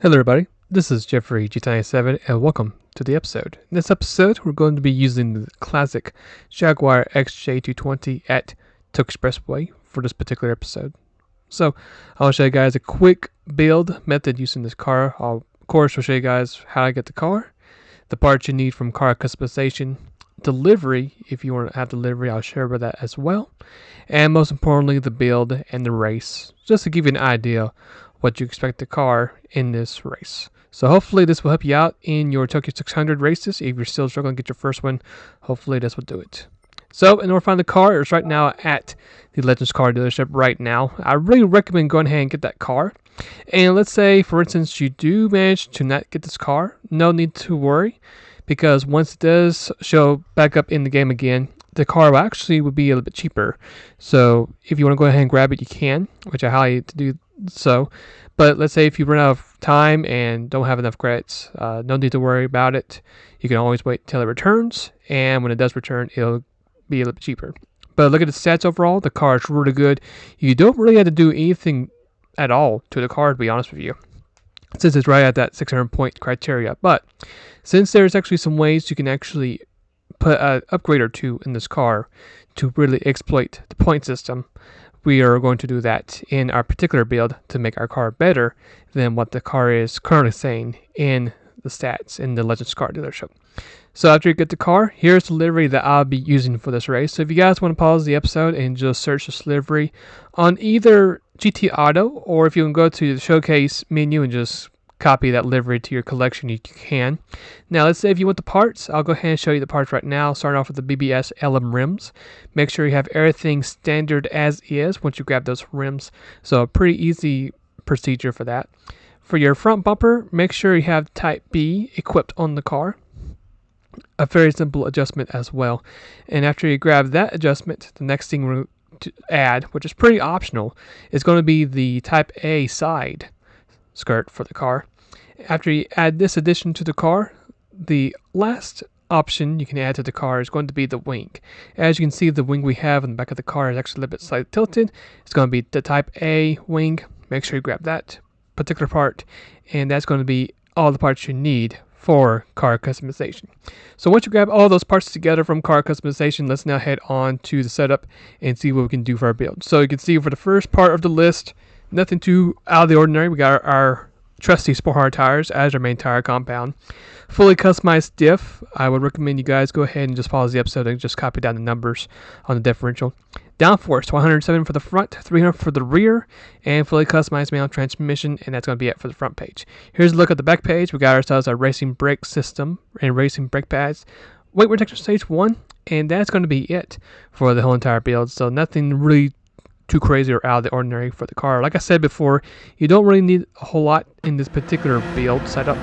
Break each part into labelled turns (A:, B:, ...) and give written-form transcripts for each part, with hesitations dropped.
A: Hello everybody, this is Jaguar XJ220 and welcome to the episode. In this episode, we're going to be using the classic Jaguar XJ220 at Expressway for this particular episode. So, I'll show you guys a quick build method using this car. Of course, we'll show you guys how I get the car, the parts you need from car customization, delivery, if you want to have delivery, I'll share about that as well, and most importantly, the build and the race, just to give you an idea what you expect the car in this race. So hopefully this will help you out in your Tokyo 600 races. If you're still struggling to get your first one, hopefully this will do it. So in order to find the car, it's right now at the Legends car dealership right now. I really recommend going ahead and get that car. And let's say, for instance, you do manage to not get this car. No need to worry, because once it does show back up in the game again, the car actually would be a little bit cheaper. So if you want to go ahead and grab it, you can, which I highly do so. But let's say if you run out of time and don't have enough credits, no need to worry about it. You can always wait till it returns, and when it does return, it'll be a little bit cheaper. But look at the stats overall. The car is really good. You don't really have to do anything at all to the car, to be honest with you, since it's right at that 600 point criteria. But since there's actually some ways you can actually put an upgrade or two in this car to really exploit the point system, we are going to do that in our particular build to make our car better than what the car is currently saying in the stats in the Legends car dealership. So after you get the car, here's the livery that I'll be using for this race. So if you guys want to pause the episode and just search this livery on either GT Auto, or if you can go to the showcase menu and just copy that livery to your collection, you can. Now let's say if you want the parts, I'll go ahead and show you the parts right now, starting off with the BBS LM rims. Make sure you have everything standard as is once you grab those rims, so a pretty easy procedure for that. For your front bumper, make sure you have type B equipped on the car. A very simple adjustment as well. And after you grab that adjustment, the next thing we're to add, which is pretty optional, is going to be the type A side skirt for the car. After you add this addition to the car, the last option you can add to the car is going to be the wing. As you can see, the wing we have in the back of the car is actually a little bit slightly tilted. It's going to be the type A wing. Make sure you grab that particular part, and that's going to be all the parts you need for car customization. So once you grab all those parts together from car customization, let's now head on to the setup and see what we can do for our build. So you can see for the first part of the list, nothing too out of the ordinary. We got our trusty Sport Hard tires as our main tire compound. Fully customized diff. I would recommend you guys go ahead and just pause the episode and just copy down the numbers on the differential. Downforce 107 for the front, 300 for the rear, and fully customized manual transmission, and that's going to be it for the front page. Here's a look at the back page. We got ourselves a racing brake system and racing brake pads. Weight reduction stage 1, and that's going to be it for the whole entire build. So nothing really too crazy or out of the ordinary for the car. Like I said before, you don't really need a whole lot in this particular build setup,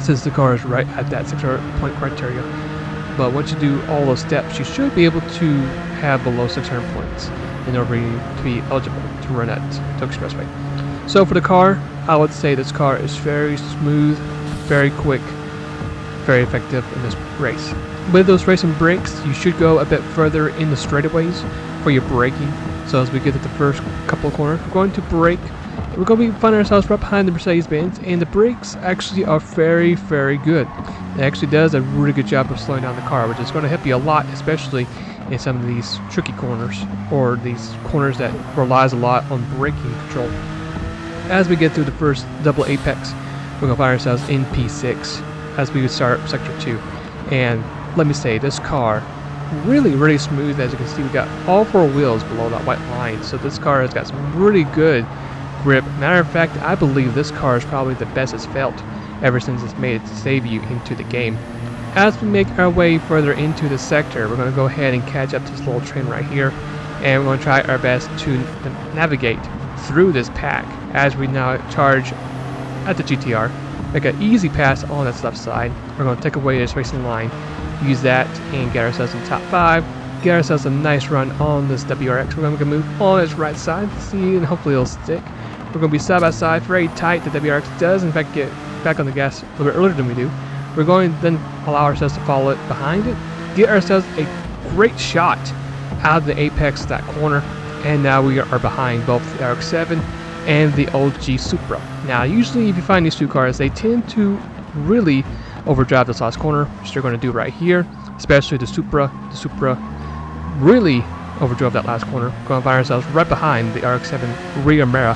A: since the car is right at that 600 point criteria. But once you do all those steps, you should be able to have below 600 points in order to be eligible to run at Tokyo Expressway. So for the car, I would say this car is very smooth, very quick, very effective in this race. With those racing brakes, you should go a bit further in the straightaways for your braking. So as we get to the first couple of corners, we're going to brake. We're going to be finding ourselves right behind the Mercedes-Benz, and the brakes actually are very, very good. It actually does a really good job of slowing down the car, which is going to help you a lot, especially in some of these tricky corners, or these corners that relies a lot on braking control. As we get through the first double apex, we're going to find ourselves in P6 as we would start Sector 2. And let me say, this car really, really smooth. As you can see, we got all four wheels below that white line, so this car has got some really good grip. Matter of fact, I believe this car is probably the best it's felt ever since it's made its debut into the game. As we make our way further into the sector, we're going to go ahead and catch up to this little train right here, and we're going to try our best to navigate through this pack as we now charge at the GTR. Make an easy pass on this left side. We're going to take away this racing line, use that, and get ourselves in top 5. Get ourselves a nice run on this WRX. We're going to move on its right side, see, and hopefully it'll stick. We're going to be side by side, very tight. The WRX does in fact get back on the gas a little bit earlier than we do. We're going to then allow ourselves to follow it behind it, get ourselves a great shot out of the apex of that corner, and now we are behind both the RX-7 and the OG Supra. Now, usually if you find these two cars, they tend to really overdrive this last corner, which they're going to do right here, especially the Supra. The Supra really overdrove that last corner. Going to find ourselves right behind the RX-7 rear mirror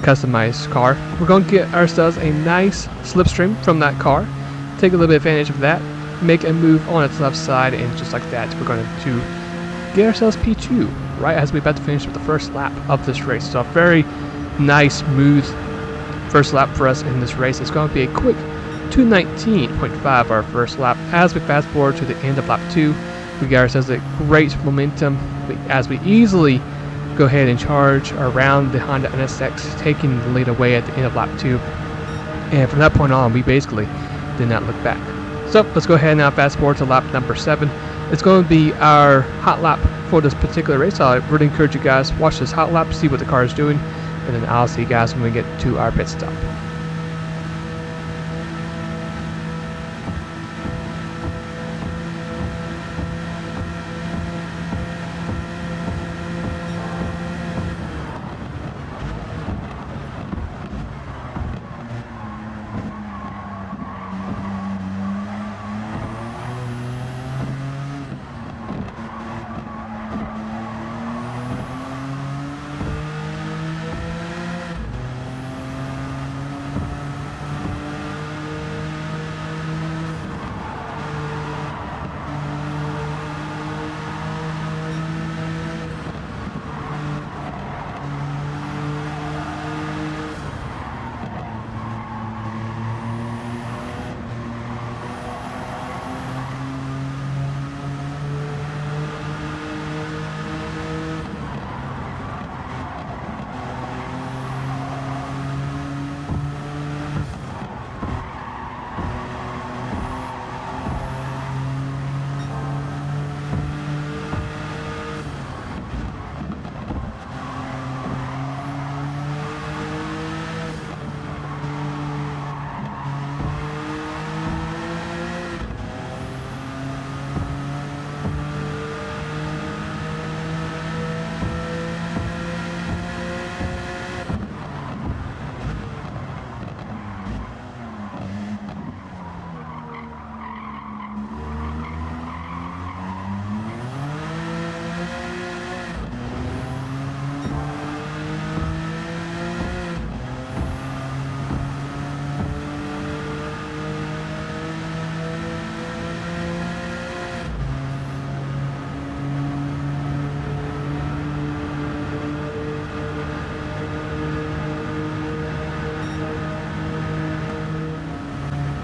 A: customized car. We're going to get ourselves a nice slipstream from that car, take a little bit of advantage of that, make a move on its left side, and just like that, we're going to get ourselves P2 right as we're about to finish with the first lap of this race. So a very nice, smooth first lap for us in this race. It's going to be a quick 2:19.5 our first lap. As we fast forward to the end of lap 2, we get ourselves a great momentum as we easily go ahead and charge around the Honda NSX, taking the lead away at the end of lap 2. And from that point on, we basically did not look back. So let's go ahead and now fast forward to lap number 7. It's going to be our hot lap for this particular race. I really encourage you guys to watch this hot lap, see what the car is doing, and then I'll see you guys when we get to our pit stop.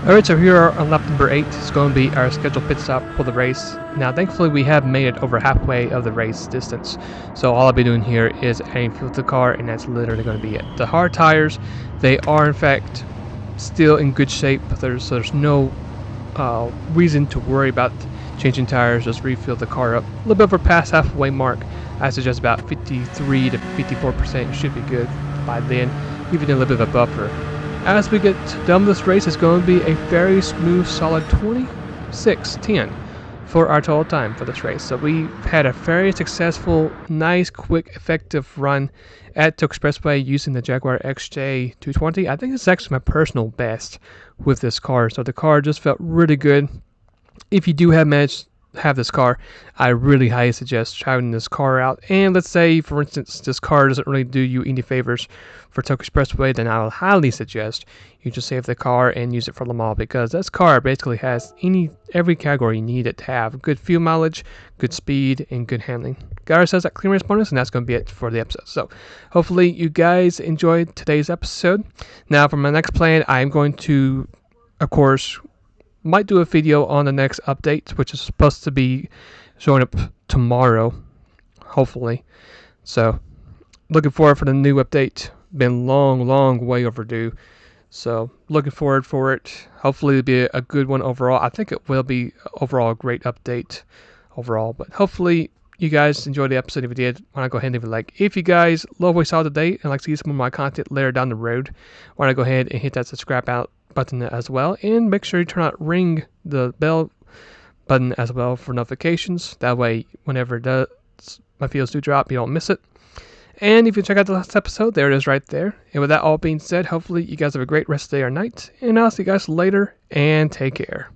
A: Alright, so here on lap number 8 is going to be our scheduled pit stop for the race. Now, thankfully, we have made it over halfway of the race distance. So all I'll be doing here is adding fuel to the car, and that's literally going to be it. The hard tires, they are in fact still in good shape. There's no reason to worry about changing tires. Just refill the car up. A little bit over past halfway mark. I suggest about 53 to 54% should be good by then, even a little bit of a buffer. As we get done with this race, it's going to be a very smooth, solid 26:10 for our total time for this race. So we had a very successful, nice, quick, effective run at the Expressway using the Jaguar XJ220. I think it's actually my personal best with this car. So the car just felt really good. If you do have this car, I really highly suggest trying this car out. And let's say, for instance, this car doesn't really do you any favors for Tokyo Expressway, then I will highly suggest you just save the car and use it for Le Mans, because this car basically has every category you need it to have: good fuel mileage, good speed, and good handling. Got ourselves that clearance bonus, and that's going to be it for the episode. So hopefully you guys enjoyed today's episode. Now for my next plan, I'm going to, of course, might do a video on the next update, which is supposed to be showing up tomorrow, hopefully. So looking forward for the new update. Been long way overdue. So looking forward for it. Hopefully it'll be a good one overall. I think it will be overall a great update overall. But hopefully you guys enjoyed the episode. If you did, why not go ahead and leave a like. If you guys love what you saw today and like to see some of my content later down the road, why not go ahead and hit that subscribe button as well, and make sure you ring the bell button as well for notifications. That way, whenever my videos do drop, you don't miss it. And if you check out the last episode, there it is right there. And with that all being said, hopefully you guys have a great rest of the day or night. And I'll see you guys later, and take care.